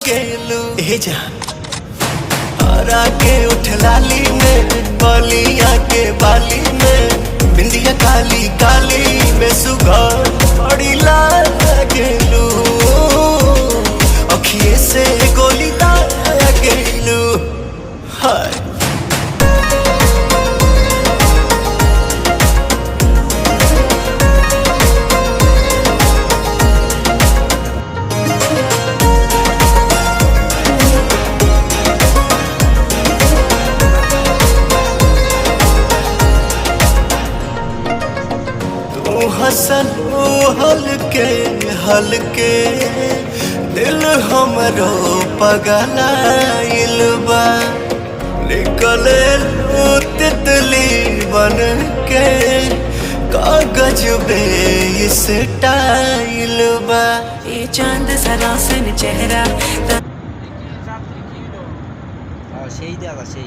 गेलू हे जान हरा के उठ लाली में बलिया के बाली में बिंदिया काली काली में सुगंध बड़ी लाल गेलू अखिए से गोली दाग गेलू हाय हसन हलके हलके दिल हमरो पगलाइल बा निकले तितली बन के कागज बे इस टाइल बा ये चांद सरासन चेहरा সেই দেখা সেই